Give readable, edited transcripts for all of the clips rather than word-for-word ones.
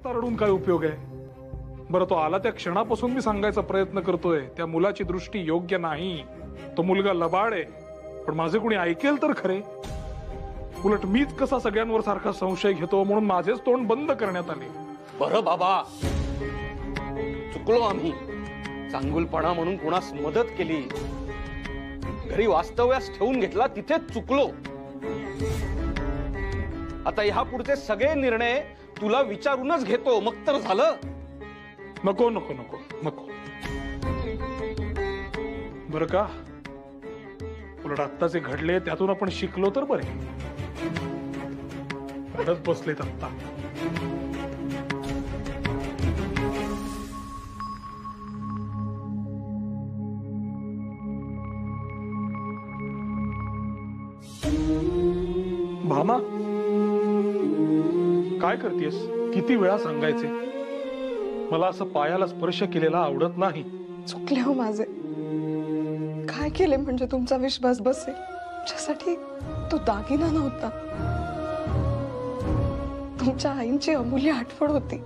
आता रडून काय उपयोग आहे? बरं, तो आला त्या क्षणापासून मी सांगायचा प्रयत्न करतोय, त्या मुलाची दृष्टी योग्य नाही, तो मुलगा लबाड आहे. पण माझे कोणी ऐकेल तर खरे. उलट मीच कसा सगळ्यांवर सारखा संशय घेतो म्हणून माझेच तोंड बंद करण्यात आले. बरं बाबा, चुकलो आम्ही. चांगुलपणा म्हणून कोणास मदत केली, घरी वास्तव्यास ठेवून घेतला, तिथेच चुकलो. आता ह्या पुढचे सगळे निर्णय तुला विचारूनच घेतो, मग तर झालं. नको नको नको नको. बरं का, उलट आत्ता जे घडले त्यातून आपण शिकलो तर बरे. रडत बसलेत आत्ता. भामा, काय करतेस? किती वेळा सांगायचे, मला असं पायाला स्पर्श केलेला आवडत नाही. चुकले हो माझे. काय केले म्हणजे तुमचा विश्वास बसेल? ज्यासाठी तो दागिना नव्हता, तुमच्या आईंची अमूल्य आठवण होती.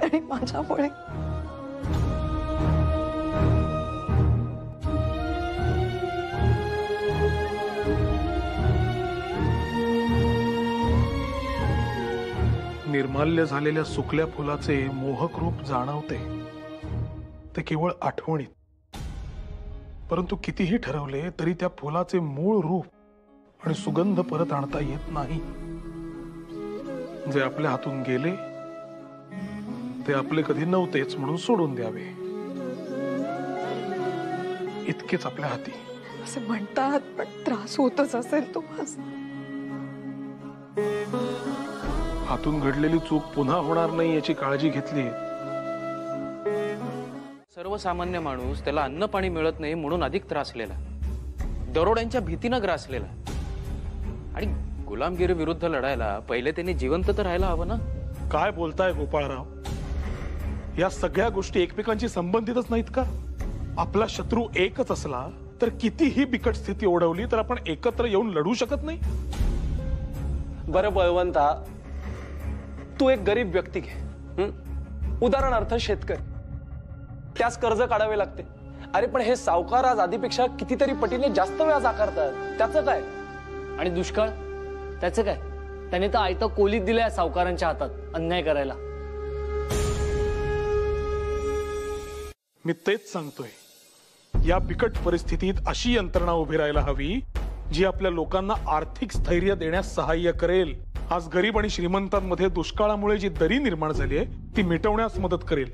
आणि माझ्यामुळे निर्माल्य झालेल्या सुकल्या फुलाचे मोहक रूप जाणवते. ते केवळ आठवणीत. परंतु कितीही ठरवले तरी त्या फुलाचे मूळ रूप आणि सुगंध परत आणता येत नाही. जे आपल्या हातून गेले ते आपले कधी नव्हतेच म्हणून सोडून द्यावे, इतकेच आपल्या हाती. असे म्हणतात, पण त्रास होतच असेल तुम्हाला. हातून घडलेली चूक पुन्हा होणार नाही याची काळजी घेतली. सर्वसामान्य माणूस, त्याला अन्न पाणी मिळत नाही म्हणून अधिक त्रासलेला, दरोड्यांच्या भीतीनं ग्रासलेला. आणि गुलामगिरी विरुद्ध लढायला पहिले त्यांनी जिवंत तर राहायला हवं ना. काय बोलताय गोपाळराव? या सगळ्या गोष्टी एकमेकांशी संबंधितच नाहीत का? आपला शत्रू एकच असला तर कितीही बिकट स्थिती ओढवली तर आपण एकत्र येऊन लढू शकत नाही. बरं बळवंता, तू एक गरीब व्यक्ती घे. उदाहरणार्थ शेतकरी, त्यास कर्ज काढावे लागते. अरे पण हे सावकार आज आधीपेक्षा कितीतरी पटीने जास्त व्याज आकारतात. त्याचं काय? आणि दुष्काळ, त्याचं काय? त्याने तर आयतं कोलीत दिलंय सावकारांच्या हातात अन्याय करायला. मी तेच सांगतोय, या बिकट परिस्थितीत अशी यंत्रणा उभी राहायला हवी जी आपल्या लोकांना आर्थिक स्थैर्य देण्यास सहाय्य करेल. आज गरीब आणि श्रीमंतांमध्ये दुष्काळामुळे जी दरी निर्माण झाली आहे ती मिटवण्यास मदत करेल.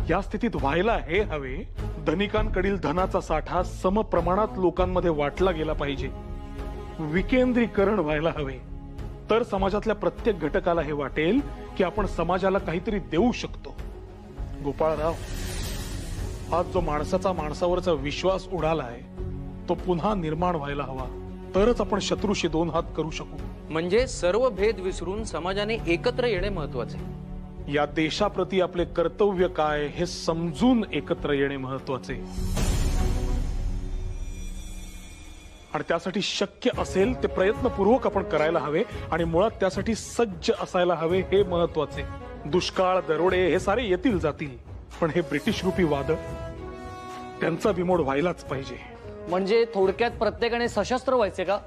या स्थितीत व्हायला हे हवे, धनिकांकडील धनाचा साठा सम प्रमाणात लोकांमध्ये वाटला गेला पाहिजे. विकेंद्रीकरण व्हायला हवे. तर समाजातल्या प्रत्येक घटकाला हे वाटेल की आपण समाजाला काहीतरी देऊ शकतो. गोपाळराव, आज जो माणसाचा माणसावरचा विश्वास उडालाय तो पुन्हा निर्माण व्हायला हवा. तरच आपण शत्रूशी दोन हात करू शकू. म्हणजे सर्व भेद विसरून समाजाने एकत्र येणे महत्वाचे. या देशाप्रती आपले कर्तव्य काय हे समजून एकत्र येणे महत्वाचे. आणि त्यासाठी शक्य असेल ते प्रयत्नपूर्वक आपण करायला हवे. आणि मुळात त्यासाठी सज्ज असायला हवे हे महत्वाचे. दुष्काळ, दरोडे हे सारे येतील जातील, पण हे ब्रिटिश रूपी वादळ, त्यांचा बिमोड व्हायलाच पाहिजे. म्हणजे थोडक्यात प्रत्येकाने सशस्त्र व्हायचे का?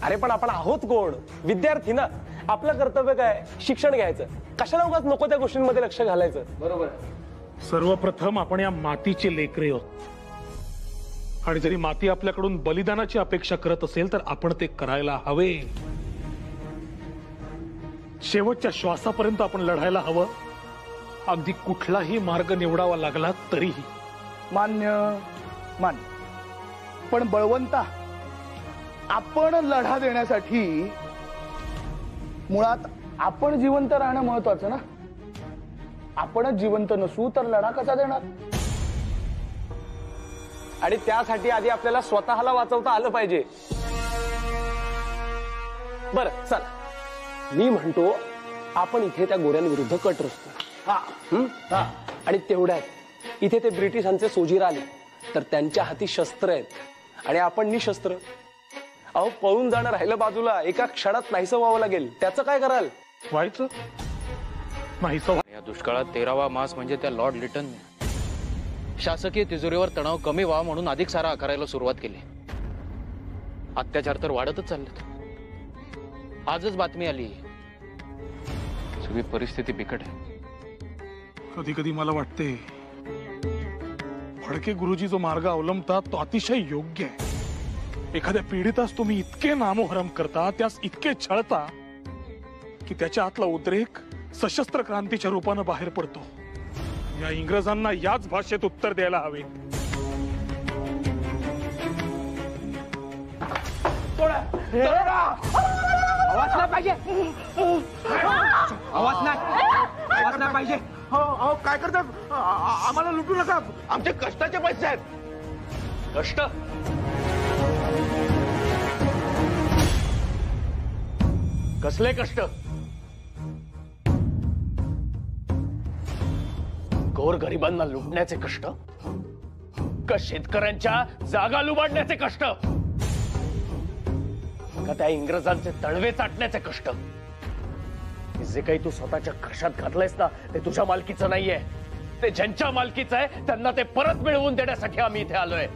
अरे पण आपण आहोत कोण? विद्यार्थी ना. आपलं कर्तव्य काय? शिक्षण घ्यायचं. कशाला उगाच नको त्या गोष्टींमध्ये लक्ष घालायचं. बरोबर. सर्वप्रथम आपण या मातीचे लेकरे आहोत. आणि जरी माती आपल्याकडून बलिदानाची अपेक्षा करत असेल तर आपण ते करायला हवे. शेवटच्या श्वासापर्यंत आपण लढायला हवं. अगदी कुठलाही मार्ग निवडावा लागला तरीही. मान्य. पण बळवंता, आपण लढा देण्यासाठी मुळात आपण जिवंत राहणं महत्वाचं ना. आपणच जिवंत नसू तर लढा कसा देणार? आणि त्यासाठी आधी आपल्याला स्वतःला वाचवता आलं पाहिजे. बरं चल, मी म्हणतो आपण इथे त्या गोऱ्यांविरुद्ध कट रचतो. आणि तेवढ्यात इथे ते ब्रिटिशांचे सोजीर आले तर त्यांच्या हाती शस्त्र आहेत आणि आपण निशस्त्र. अहो, पळून जाणं राहिलं बाजूला, एका क्षणात नाहीसं व्हावं लागेल. त्याचं काय कराल? व्हायचं नाही सौ या दुष्काळात 13वा मास म्हणजे त्या लॉर्ड लिटन शासकीय तिजोरीवर तणाव कमी व्हावा म्हणून अधिक सारा आकारायला सुरुवात केली. अत्याचार तर वाढतच चाललेत. आजच बातमी आली, सगळी परिस्थिती बिकट आहे. कधी कधी मला वाटते फडके गुरुजी जो मार्ग अवलंबतात तो अतिशय योग्य आहे. एखाद्या पीडितास तुम्ही इतके नामोहरम करता, त्यास इतके छळता की त्याच्या आतला उद्रेक सशस्त्र क्रांतीच्या रूपानं बाहेर पडतो. या इंग्रजांना याच भाषेत उत्तर द्यायला हवे. आवाज नाही पाहिजे, आवाज नाही पाहिजे. हो काय करतात? आम्हाला लुटू नका, आमचे कष्टाचे पैसे आहेत. कष्ट कसले कष्ट? गोरगरिबांना लुटण्याचे कष्ट का शेतकऱ्यांच्या जागा लुबाडण्याचे कष्ट का त्या इंग्रजांचे तळवे चाटण्याचे कष्ट? जे काही तू स्वतःच्या खर्चात घातलंयस ना ते तुझ्या मालकीचं नाहीये, ते ज्यांच्या मालकीचं आहे त्यांना ते परत मिळवून देण्यासाठी आम्ही इथे आलोय.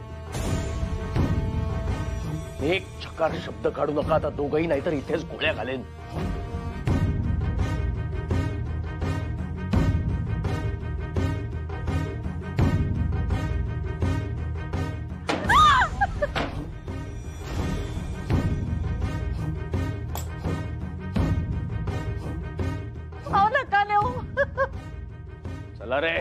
एक चकार शब्द काढू नका, आता दोघही नाहीतर इथेच गोळ्या घालेन. चला रे.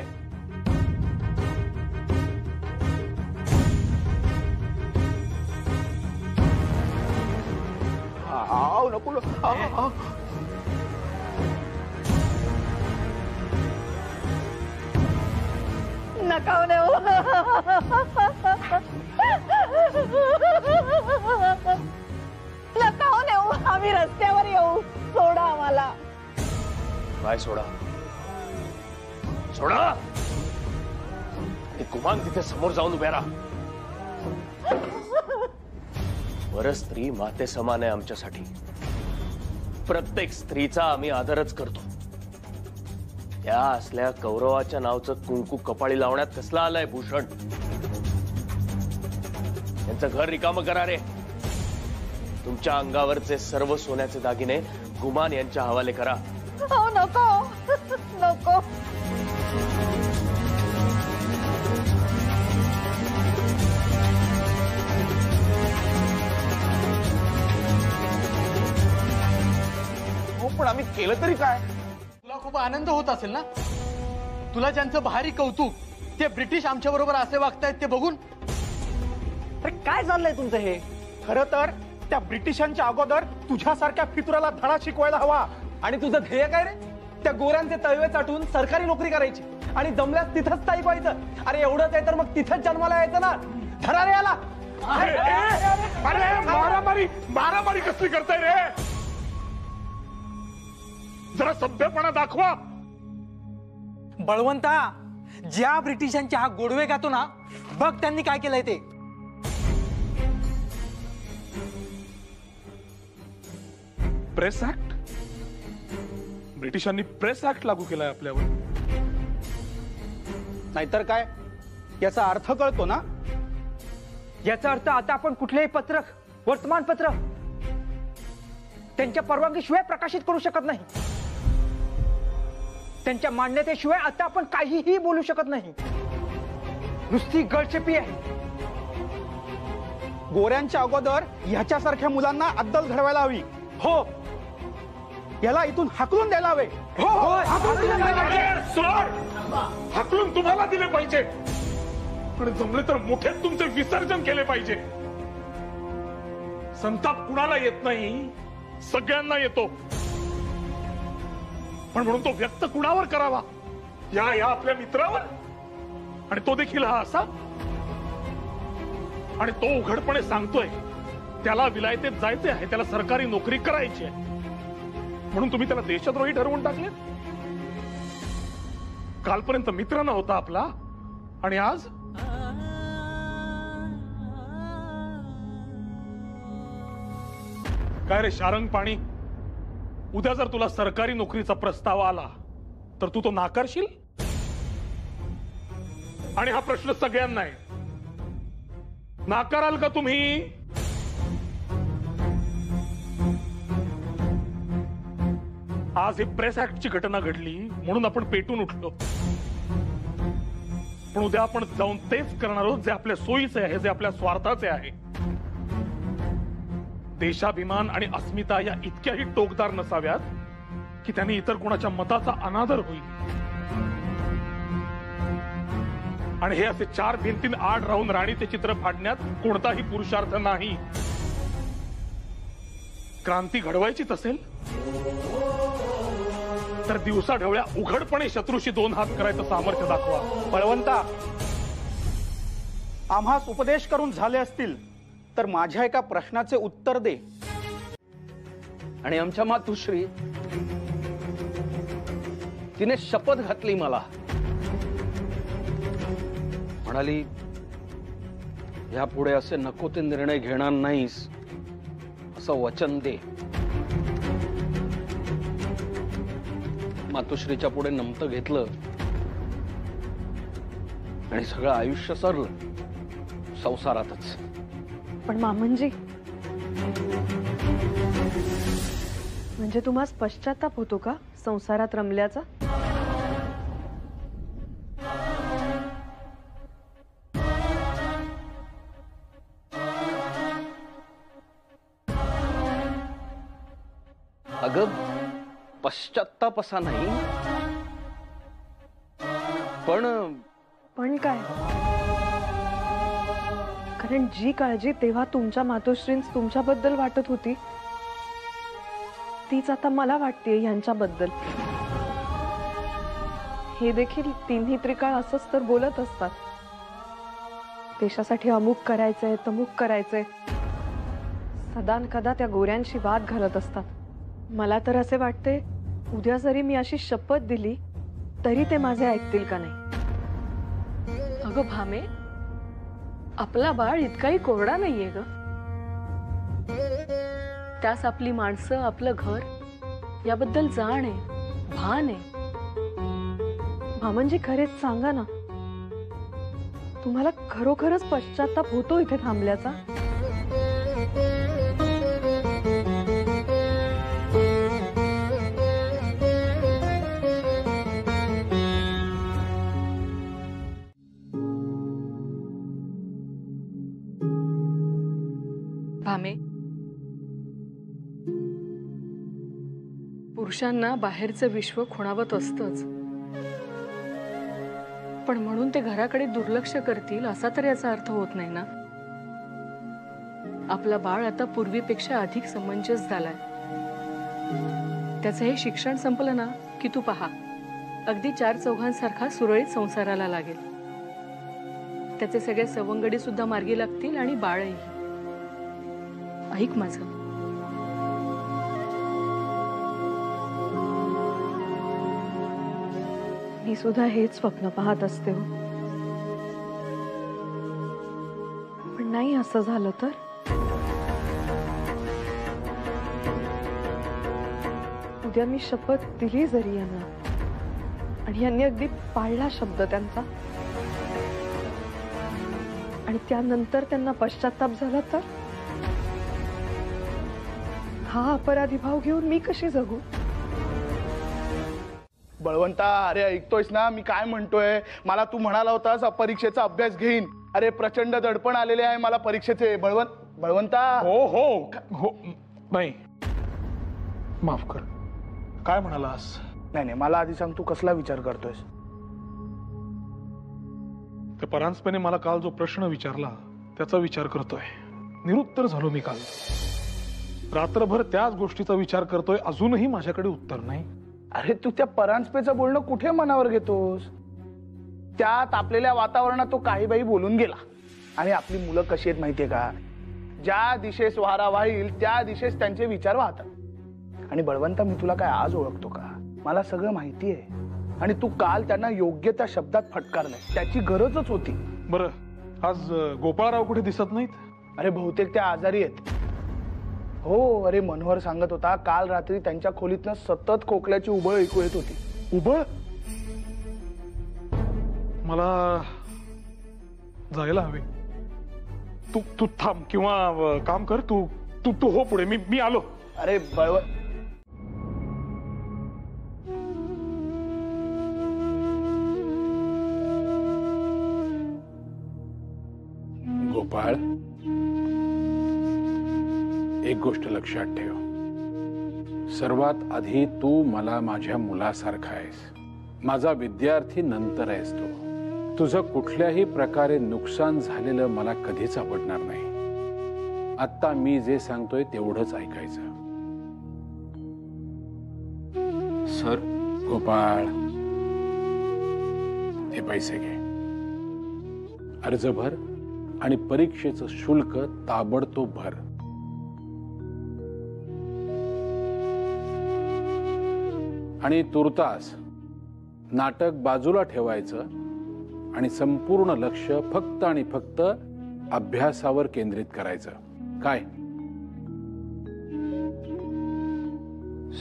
नको नका नेऊ. नका नेऊ, आम्ही रस्त्यावर येऊ. सोडा आम्हाला. काय सोडा? सोडा. गुमान तिथे समोर जाऊन उभे राहा. वर स्त्री माते समान आहे आमच्यासाठी. प्रत्येक स्त्रीचा आम्ही आदरच करतो. त्या असल्या कौरवाच्या नावचं कुंकू कपाळी लावण्यात कसला आलाय भूषण? त्यांचं घर रिकामं करा रे. तुमच्या अंगावरचे सर्व सोन्याचे दागिने गुमान यांच्या हवाले करा. हो नको नको. पण आम्ही केलं तरी काय? तुला खूप आनंद होत असेल ना? तुला ज्यांचं भारी कौतुक, ते ब्रिटिश आमच्या बरोबर असे वागतायत ते बघून. अरे काय चाललंय तुमचं हे? खरं तर त्या ब्रिटिशांच्या अगोदर तुझ्यासारख्या फितुराला धडा शिकवायला हवा. आणि तुझं ध्येय काय रे? त्या गोऱ्यांचे तळवे चाटून सरकारी नोकरी करायची आणि जमल्यास तिथंच स्थायिक व्हायचं. अरे एवढंच आहे तर मग तिथंच जन्माला यायचं ना. धडा रे याला. अरे मारामारी कसली करताय रे? जरा सभ्यपणा दाखवा. बळवंता, ज्या ब्रिटिशांचे हा गोडवे गातो ना, बघ त्यांनी काय केलंय ते. Press act? ब्रिटिशांनी प्रेस ऍक्ट लागू केलाय आपल्यावर. नाहीतर काय? याचा अर्थ कळतो ना? याचा अर्थ आता आपण कुठलेही पत्रक, वर्तमानपत्र त्यांच्या परवानगीशिवाय प्रकाशित करू शकत नाही. त्यांच्या मान्यतेशिवाय आता आपण काहीही बोलू शकत नाही. नुसती गळचेपी आहे. गोऱ्यांच्या अगोदर ह्याच्यासारख्या मुलांना अद्दल घडवायला हवी. हो, याला इथून हाकलून द्यायला हवे. हो, हाकलून तुम्हाला दिले पाहिजे, पण जमले तर मोठ्यात तुमचे विसर्जन केले पाहिजे. संताप कुणाला येत नाही, सगळ्यांना येतो. पण म्हणून तो व्यक्त कुणावर करावा? या आपल्या मित्रावर. आणि तो देखील हा असा. आणि तो उघडपणे सांगतोय त्याला विलायतेत जायचे आहे, त्याला सरकारी नोकरी करायची आहे, म्हणून तुम्ही त्याला देशद्रोही ठरवून टाकले. कालपर्यंत मित्र नव्हता आपला आणि आज काय रे शारंग पाणी? उद्या जर तुला सरकारी नोकरीचा प्रस्ताव आला तर तू तो नाकारशील? आणि हा प्रश्न सगळ्यांना आहे, नाकाराल का तुम्ही? आज ही प्रेस ऍक्टची घटना घडली म्हणून आपण पेटून उठलो, पण उद्या आपण जाऊन तेच करणार आहोत जे आपल्या सोयीचे आहे, जे आपल्या स्वार्थाचे आहे. देशाभिमान आणि अस्मिता या इतक्याही टोकदार नसाव्यात की त्यांनी इतर कोणाच्या मताचा अनादर होईल. आणि हे असे 4 भिंतीन आड राहून राणीचे चित्र फाडण्यात कोणताही पुरुषार्थ नाही. क्रांती घडवायचीच असेल तर दिवसा ढवळ्या उघडपणे शत्रूशी 2 हात करायचं सामर्थ्य दाखवा. बळवंता, आम्हास उपदेश करून झाले असतील तर माझ्या एका प्रश्नाचे उत्तर दे. आणि आमच्या मातुश्री तिने शपथ घातली मला, म्हणाली यापुढे असे नको ते निर्णय घेणार नाहीस असं वचन दे. मातुश्रीच्या पुढे नमतं घेतलं आणि सगळं आयुष्य सरलं संसारातच. पण मामनजी, म्हणजे तुम्हाला पश्चाताप होतो का संसारात रमल्याचा? अगं पश्चात्ताप असा नाही, पण काय? कारण जी काळजी तेव्हा तुमच्या मातोश्रींस तुमच्याबद्दल वाटत होती तीच आता मला वाटते यांच्याबद्दल. हे देखील तिन्ही त्रिकाळ असंच तर बोलत असतात, देशासाठी अमुक करायचंय तमुक करायचंय, सदान कदा त्या गोऱ्यांशी वाद घालत असतात. मला तर असे वाटते उद्या जरी मी अशी शपथ दिली तरी ते माझे ऐकतील का नाही. अगं भामे, आपला बाळ इतकाही कोरडा नाहीये ग. त्यास आपली माणसं, आपलं घर याबद्दल जाण आहे, भान आहे. भामनजी, खरेच सांगा ना, तुम्हाला खरोखरच पश्चाताप होतो इथे थांबल्याचा? भामे, पुरुषांना बाहेरचं विश्व खुणावत असतंच, पण म्हणून ते घराकडे दुर्लक्ष करतील असा तर याचा अर्थ होत नाही ना. आपला बाळ आता पूर्वीपेक्षा अधिक समंजस झालाय. त्याचं हे शिक्षण संपलं ना की तू पहा, अगदी 4 चौघांसारखा सुरळीत संसाराला लागेल. त्याचे सगळे सवंगडी सुद्धा मार्गी लागतील आणि बाळही. ऐक माझं, मी सुद्धा हेच स्वप्न पाहत असते हो. पण नाही असं झालं तर? उद्या मी शपथ दिली जरी यांना आणि यांनी अगदी पाळला शब्द त्यांचा, आणि त्यानंतर त्यांना पश्चाताप झाला तर? हा अपराधी भाव घेऊन मी कशी जगू? बळवंता, अरे ऐकतोयस ना मी काय म्हणतोय? मला तू म्हणाला होतास परीक्षेचा अभ्यास घेईन. अरे प्रचंड दडपण आलेले आहे मला परीक्षेचे. बळवंता. हो हो हो, नाही माफ कर. काय म्हणालास? नाही मला आधी सांग, तू कसला विचार करतोयस? ते परांजपेने मला काल जो प्रश्न विचारला त्याचा विचार करतोय. निरुत्तर झालो मी काल. रात्रभर त्याच गोष्टीचा विचार करतोय, अजूनही माझ्याकडे उत्तर नाही. अरे तू त्या परांजपेचं बोलणं कुठे मनावर घेतोस? त्या तापलेल्या वातावरणात तो काही बाई बोलून गेला. आणि आपली मुलं कशी आहेत माहितीये का? ज्या दिशेस वारा वाहील त्या दिशेस त्यांचे विचार वाहतात. आणि बळवंता, मी तुला काय आज ओळखतो का? मला सगळं माहिती आहे. आणि तू काल त्यांना योग्य त्या शब्दात फटकारलंय, त्याची गरजच होती. बरं, आज गोपाळराव कुठे दिसत नाहीत? अरे बहुतेक त्या आजारी आहेत. हो, अरे मनोहर सांगत होता काल रात्री त्यांच्या खोलीतनं सतत खोकल्याची उबळ ऐकू येत होती. उबळ? मला जायला हवे. तू थांब किंवा काम कर. तू हो पुढे. मी आलो. अरे बळवंत, गोपाळ, एक गोष्ट लक्षात ठेव. सर्वात आधी तू मला माझ्या मुलासारखा आहेस. माझा विद्यार्थी नंतर आहेस तू. तुझं कुठल्याही प्रकारे नुकसान झालेलं मला कधीच आवडणार नाही. आत्ता मी जे सांगतोय तेवढंच ऐकायचं. सर. गोपाळ, हे पैसे घे. अर्ज भर आणि परीक्षेचं शुल्क ताबडतोब भर. आणि तुर्तास नाटक बाजूला ठेवायचं आणि संपूर्ण लक्ष फक्त आणि फक्त अभ्यासावर केंद्रित करायचं. काय?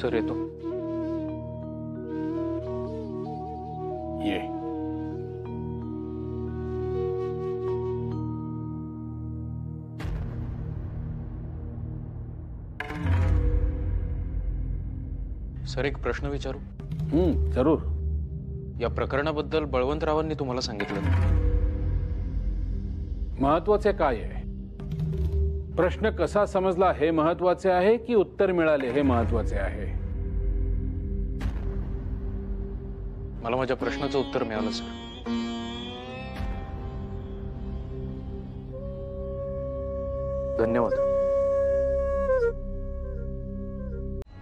सर येतो. ये. सर, एक प्रश्न विचारू? जरूर. या प्रकरणाबद्दल बळवंतरावांनी तुम्हाला सांगितलं? महत्वाचे काय आहे? प्रश्न कसा समजला हे महत्वाचे आहे की उत्तर मिळाले हे महत्वाचे आहे? मला माझ्या प्रश्नाचं उत्तर मिळालं सर. धन्यवाद.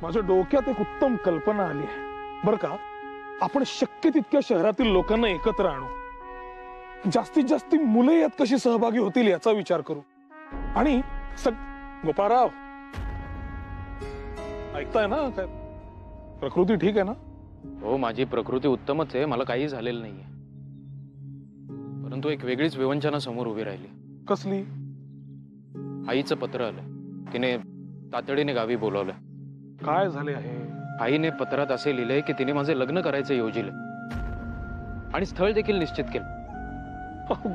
माझ्या डोक्यात एक उत्तम कल्पना आली आहे बरं का. आपण शक्य तितक्या शहरातील लोकांना एकत्र आणू. जास्तीत जास्त मुलं यात कशी सहभागी होतील याचा विचार करू. आणि गोपाळराव, ऐकताय ना? काय प्रकृती ठीक आहे ना? हो, माझी प्रकृती उत्तमच आहे. मला काही झालेलं नाहीये. परंतु एक वेगळीच विवंचना समोर उभी राहिली. कसली? आईचं पत्र आलं. तिने तातडीने गावी बोलावलं. काय झाले आहे? आईने पत्रात असे लिहिले की तिने माझे लग्न करायचे योजिले आणि स्थळ देखील निश्चित केलं.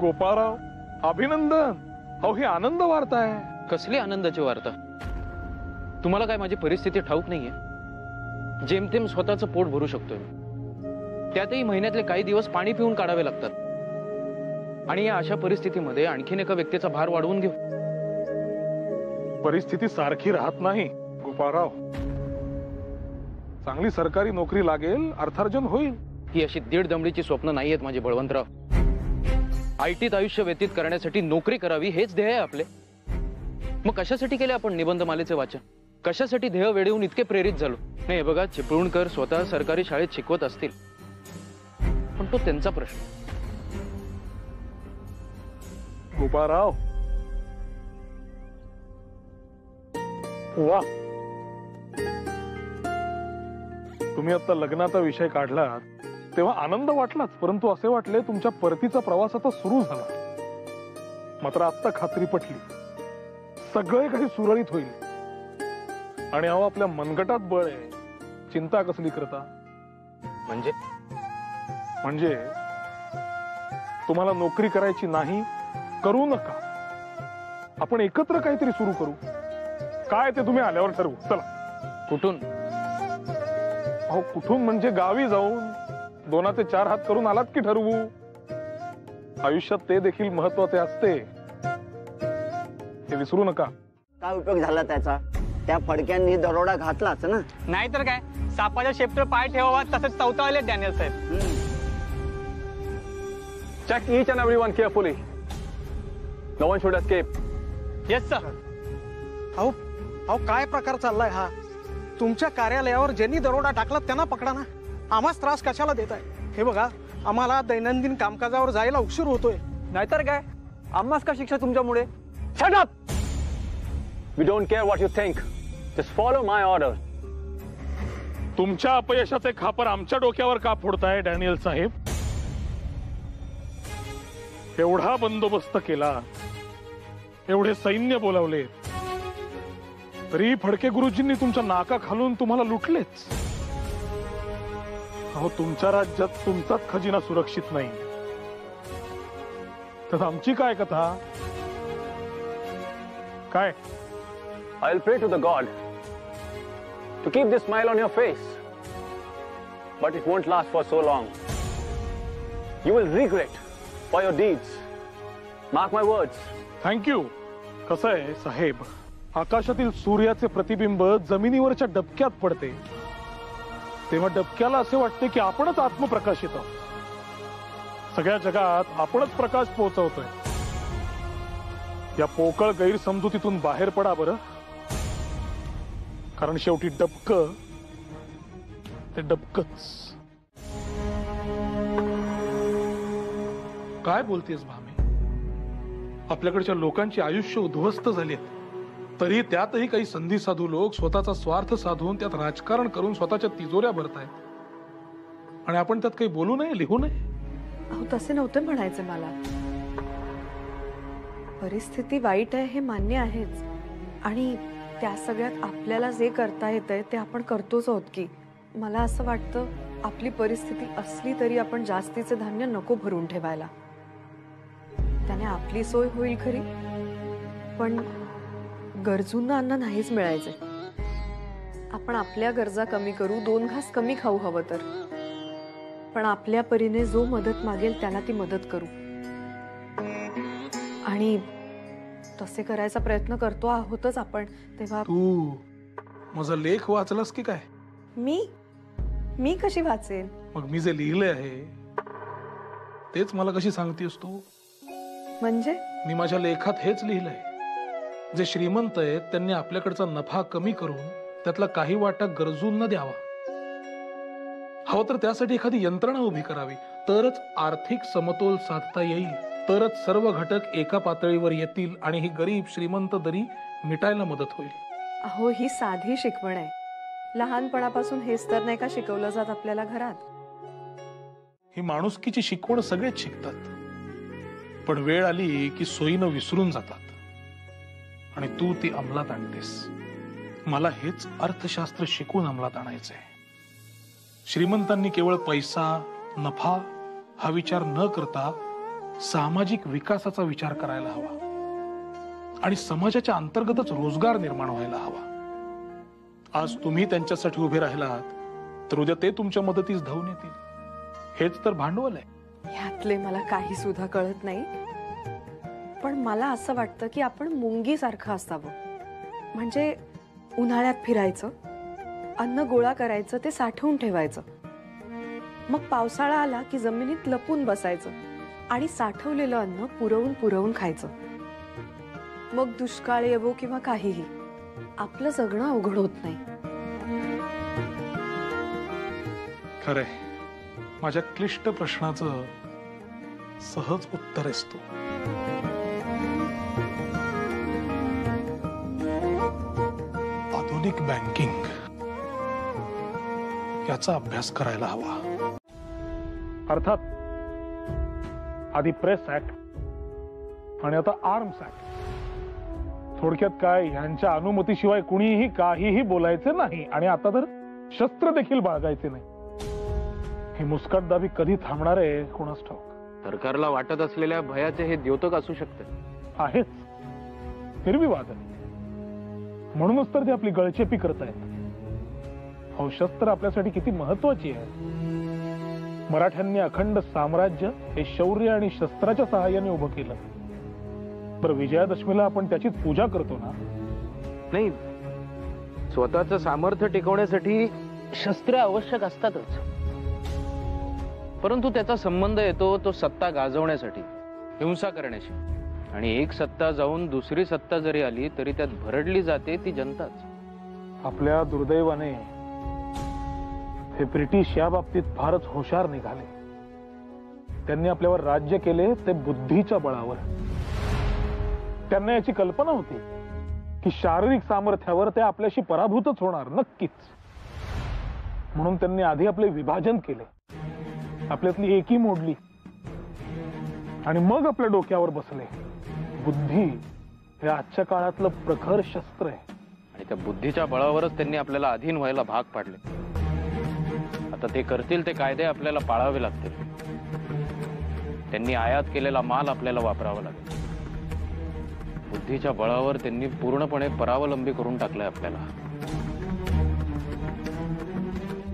गोपाळराव, अभिनंदन. अहो, ही आनंद वार्ता आहे. कसली आनंदाची वार्ता? तुम्हाला काय माझी परिस्थिती ठाऊक नाहीये? जेमतेम स्वतःचं पोट भरू शकतोय. त्यातही महिन्यातले काही दिवस पाणी पिऊन काढावे लागतात. आणि या अशा परिस्थितीमध्ये आणखीन एका व्यक्तीचा भार वाढवून घेऊ? परिस्थिती सारखी राहत नाही गोपाळराव. चांगली सरकारी नोकरी लागेल, अर्थार्जन होईल. ही अशी दीड दमडीची स्वप्न नाहीयेत माझी बळवंतराव. आयटीत आयुष्य व्यतीत करण्यासाठी नोकरी करावी हेच ध्येय आहे आपले. मग कशासाठी केले आपण निबंधमालेचे वाचन? कशासाठी ध्येय वेळेहून इतके प्रेरित झालो? नाही, बघा, चिपळूणकर स्वतः सरकारी शाळेत शिकवत असतील, पण तो त्यांचा प्रश्न. गोपाळराव, वा, तुम्ही आता लग्नाचा विषय काढलात तेव्हा आनंद वाटलाच, परंतु असे वाटले तुमच्या परतीचा प्रवास आता सुरू झाला. मात्र आता खात्री पटली, सगळे काही सुरळीत होईल. आणि अहो, आपल्या मनगटात बळ आहे. चिंता कसली करता? म्हणजे तुम्हाला नोकरी करायची नाही, करू नका. आपण एकत्र काहीतरी सुरू करू. काय ते तुम्ही आल्यावर ठरवू. चला. कुठून? अहो, कुठून म्हणजे गावी जाऊन 2 ते 4 हात करून आलात की ठरवू. आयुष्यात ते देखील महत्वाचे असते, हे विसरू नका. काय उपयोग झाला त्याचा? त्या फडक्यांनी दरोडा घातलाच ना. नाहीतर काय, सापाच्या शेपटर पाय ठेवावा तसंच चौथावाले डॅनियल साहेब. Check each and everyone carefully. No one should escape. Yes sir. अहो अहो, काय प्रकार चाललाय हा? तुमच्या कार्यालयावर ज्यांनी दरोडा टाकला त्यांना पकडा ना. आम्हाच त्रास कशाला देताय? हे बघा, आम्हाला दैनंदिन कामकाजावर जायला उशीर होतोय. नाहीतर काय, आम्हाच का शिक्षा तुमच्यामुळे? Shut up! We don't care what you think. Just follow my order. तुमच्या अपयशाचे खापर आमच्या डोक्यावर का फोडताय डॅनियल साहेब? एवढा बंदोबस्त केला, एवढे सैन्य बोलावले, तरी फडके गुरुजींनी तुमच्या नाका खालून तुम्हाला लुटलेच. अहो, तुमच्या राज्यात तुमचाच खजिना सुरक्षित नाही, तर आमची काय कथा? काय? I'll pray to the God to keep this smile on your face. But it won't last for so long. You will regret for your deeds. Mark my words. Thank you. कसं आहे साहेब, आकाशातील सूर्याचे प्रतिबिंब जमिनीवरच्या डबक्यात पडते तेव्हा डबक्याला असे वाटते की आपणच आत्मप्रकाशित आहोत. सगळ्या जगात आपणच प्रकाश पोहोचवतोय. या पोकळ गैरसमजुतीतून बाहेर पडा बरं, कारण शेवटी डबक ते डबकच. काय बोलतेस भामे? आपल्याकडच्या लोकांची आयुष्य उद्ध्वस्त झाली आहेत, तरी त्यातही काही संधी साधू लोक स्वतःचा स्वार्थ साधून त्यात राजकारण करून स्वतःच्या तिजोऱ्या भरतायत. आणि आपण त्यात काही बोलू नये, लिहू नये? अहो तसे नव्हते म्हणायचे मला. परिस्थिती वाईट आहे हे मान्य आहेच, आणि त्या सगळ्यात आपल्याला जे करता येतंय ते आपण करतोच आहोत की. मला असं वाटतं आपली परिस्थिती असली तरी आपण जास्तीचे धान्य नको भरून ठेवायला. त्याने आपली सोय होईल खरी, पण गरजूंना अन्न नाहीच मिळायचे. आपण आपल्या गरजा कमी करू, 2 घास कमी खाऊ हवं तर, पण आपल्या परीने जो मदत मागेल त्याला ती मदत करू. आणि तसे करायचा प्रयत्न करतो आहोतच आपण. तेव्हा तू माझा लेख वाचलास की काय? मी कशी वाचेन? मग मी जे लिहिले आहे तेच मला कशी सांगतेस तू? म्हणजे मी माझ्या लेखात हेच लिहिलंय, जे श्रीमंत आहेत त्यांनी आपल्याकडचा नफा कमी करून त्यातला काही वाटा गरजूंना द्यावा. हवं तर त्यासाठी एखादी यंत्रणा उभी करावी, तरच आर्थिक समतोल साधता येईल, तरच सर्व घटक एका पातळीवर येतील आणि ही गरीब श्रीमंत दरी मिटायला मदत होईल. अहो ही साधी शिकवण आहे. लहानपणापासून हेच तर नाही का शिकवलं जात आपल्याला घरात? ही माणुसकीची शिकवण सगळेच शिकतात, पण वेळ आली की सोयीनं विसरून जातात, आणि तू ती अंमलात आणतेस. मला हेच अर्थशास्त्र शिकून अंमलात आणायचंय. श्रीमंतांनी केवळ पैसा, नफा हा विचार न करता सामाजिक विकासाचा विचार करायला हवा, आणि समाजाच्या अंतर्गतच रोजगार निर्माण व्हायला हवा. आज तुम्ही त्यांच्यासाठी उभे राहिलात तर उद्या ते तुमच्या मदतीस धावून येतील. हेच तर भांडवल आहे. ह्यातले मला काही सुद्धा कळत नाही, पण मला असं वाटतं की आपण मुंगी सारखं असावं. म्हणजे उन्हाळ्यात फिरायचं, अन्न गोळा करायचं, ते साठवून ठेवायचं. मग पावसाळा आला की जमिनीत लपून बसायचं आणि साठवलेलं अन्न पुरवून पुरवून खायचं. मग दुष्काळ येवो किंवा काहीही, आपलं जगणं अवघड होत नाही. खरंय, माझ्या क्लिष्ट प्रश्नाचं सहज उत्तर असतो. आधुनिक बँकिंग याचा अभ्यास करायला हवा. अर्थात आधी प्रेस ऍक्ट आणि आता आर्म्स ऍक्ट. थोडक्यात काय, ह्यांच्या अनुमतीशिवाय कुणीही काहीही बोलायचे नाही, आणि आता तर शस्त्र देखील बाळगायचे नाही. ही मुस्कटदाबी कधी थांबणार आहे कोणास ठाऊक. सरकारला वाटत असलेल्या भयाचे हे द्योतक असू शकते. आहेच, हिरवी वाद आहे. म्हणूनच तर ते आपली गळचेपी करतायत. हो, शस्त्र आपल्यासाठी किती महत्वाची आहे. मराठ्यांनी अखंड साम्राज्य हे शौर्य आणि शस्त्राच्या सहाय्याने उभं केलं. बरं, विजयादशमीला आपण त्याचीच पूजा करतो ना? नाही, स्वतःचं सामर्थ्य टिकवण्यासाठी शस्त्र आवश्यक असतातच, परंतु त्याचा संबंध येतो तो सत्ता गाजवण्यासाठी, हिंसा करण्याशी. आणि एक सत्ता जाऊन दुसरी सत्ता जरी आली तरी त्यात भरडली जाते ती जनताच. आपल्या दुर्दैवाने हे ब्रिटिश या बाबतीत फारच हुशार निघाले. त्यांनी आपल्यावर राज्य केले ते बुद्धीच्या बळावर. त्यांना याची कल्पना होती की शारीरिक सामर्थ्यावर ते आपल्याशी पराभूतच होणार नक्कीच. म्हणून त्यांनी आधी आपले विभाजन केले, आपल्यातली एकी मोडली, आणि मग आपल्या डोक्यावर बसले. बुद्धी हे आजच्या काळातलं प्रखर शस्त्र आहे, आणि त्या बुद्धीच्या बळावरच त्यांनी आपल्याला अधीन व्हायला भाग पाडले. आता ते करतील ते कायदे आपल्याला पाळावे लागतील. त्यांनी आयात केलेला माल आपल्याला वापरावा लागेल. बुद्धीच्या बळावर त्यांनी पूर्णपणे परावलंबी करून टाकलंय आपल्याला.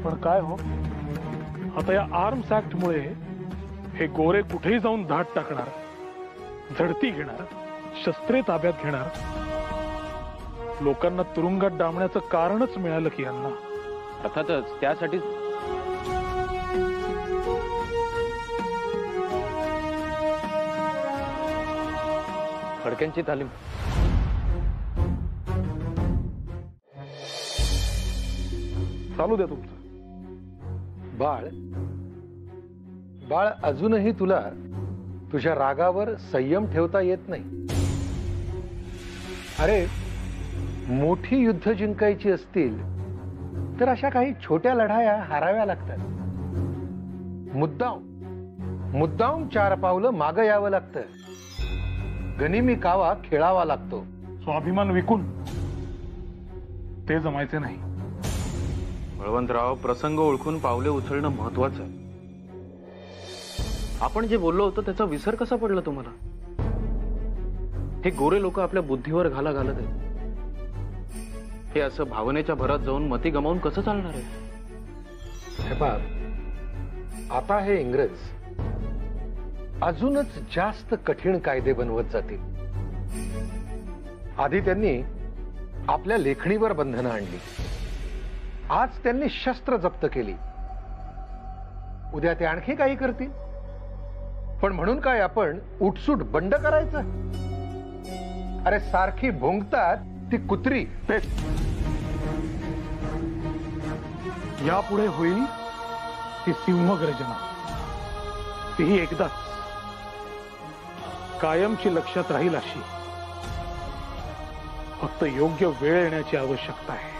पण काय हो, आता या आर्म्स ऍक्ट मुळे हे गोरे कुठेही जाऊन धाड टाकणार, झडती घेणार, शस्त्रे ताब्यात घेणार. लोकांना तुरुंगात डांबण्याचं कारणच मिळालं की यांना. अर्थातच त्यासाठी फडक्यांची तालीम. चालू द्या तुमचं. बाळ बाळ अजूनही तुला तुझ्या रागावर संयम ठेवता येत नाही. अरे मोठी युद्ध जिंकायची असतील तर अशा काही छोट्या लढाया हाराव्या लागतात. मुद्दाम 4 पावलं मागं यावं लागतं. गनिमी कावा खेळावा लागतो. स्वाभिमान विकून ते जमायचे नाही. बळवंतराव, प्रसंग ओळखून पावले उचलणं महत्वाचं आहे. आपण जे बोललो होतो त्याचा विसर कसा पडला तुम्हाला? हे गोरे लोक आपल्या बुद्धीवर घाला घालत आहेत. हे असं भावनेच्या भरात जाऊन मती गमावून कसं चालणार आहे? हे पहा, आता हे इंग्रज अजूनच जास्त कठीण कायदे बनवत जातील. आधी त्यांनी आपल्या लेखणीवर बंधनं आणली. आज त्यांनी शस्त्र जप्त केली. उद्या ते आणखी काही करतील. पण म्हणून काय आपण उठसूट बंड करायचं? अरे सारखी भोंगतात ती कुत्री. यापुढे होईल ती सिंहगर्जना. तीही एकदाच कायमची लक्षात राहील अशी. फक्त योग्य वेळ येण्याची आवश्यकता आहे.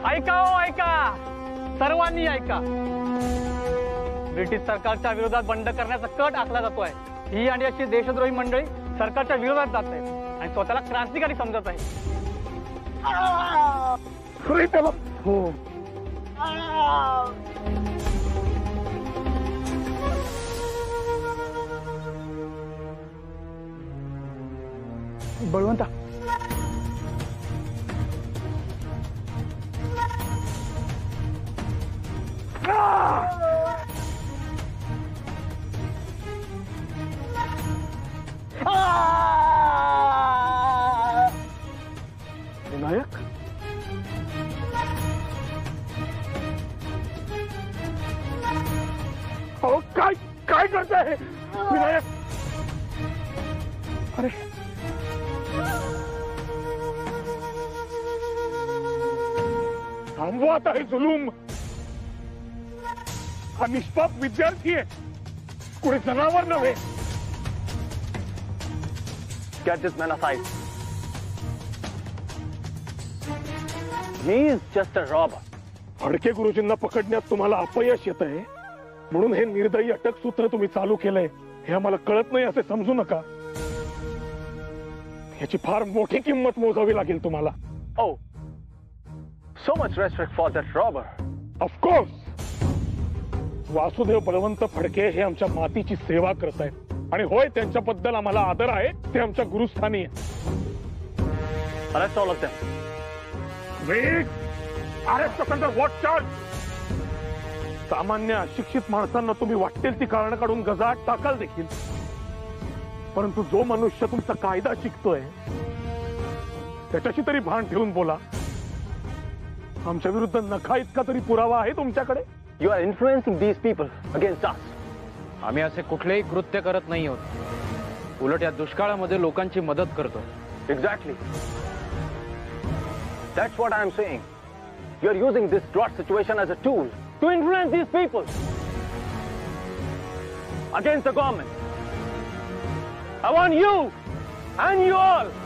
ऐका हो, ऐका, सर्वांनी ऐका. ब्रिटिश सरकारच्या विरोधात बंड करण्याचा कट आखला जातोय. ही आणि अशी देशद्रोही मंडळी सरकारच्या विरोधात जात आहेत आणि स्वतःला क्रांतिकारी समजत आहे. हो, बळवंता, विनायक, अहो काय काय करताय विनायक? अरे थांबवा आता हे जुलूम. हा निष्पाप विद्यार्थी आहे, कुठे जनावर नव्हे. Get this man aside. He is just a robber. Phadke गुरुजींना पकडण्यात तुम्हाला अपयश येत आहे म्हणून हे निर्दयी अटक सूत्र तुम्ही चालू केलंय हे आम्हाला कळत नाही असे समजू नका. याची फार मोठी किंमत मोजावी लागेल तुम्हाला. Oh, so much respect for that robber. Of course. Vasudev Balwant Phadke हे आमच्या मातीची सेवा करत आहेत आणि होय, त्यांच्याबद्दल आम्हाला आदर आहे. ते आमच्या गुरुस्थानी आहे. Arrest all of them. Wait. Arrest us under what charge? सामान्य अशिक्षित माणसांना तुम्ही वाटेल ती कारणं काढून गजाआड टाकाल देखील, परंतु जो मनुष्य तुमचा कायदा शिकतोय त्याच्याशी तरी भान ठेवून बोला. आमच्या विरुद्ध नखा इतका तरी पुरावा आहे तुमच्याकडे? You are influencing these people against us. आम्ही असे कुठलेही कृत्य करत नाही आहोत. उलट या दुष्काळामध्ये लोकांची मदत करतो. Exactly. That's what I am saying. You are using this drought situation as a tool to influence these people against the government. I want you and you all.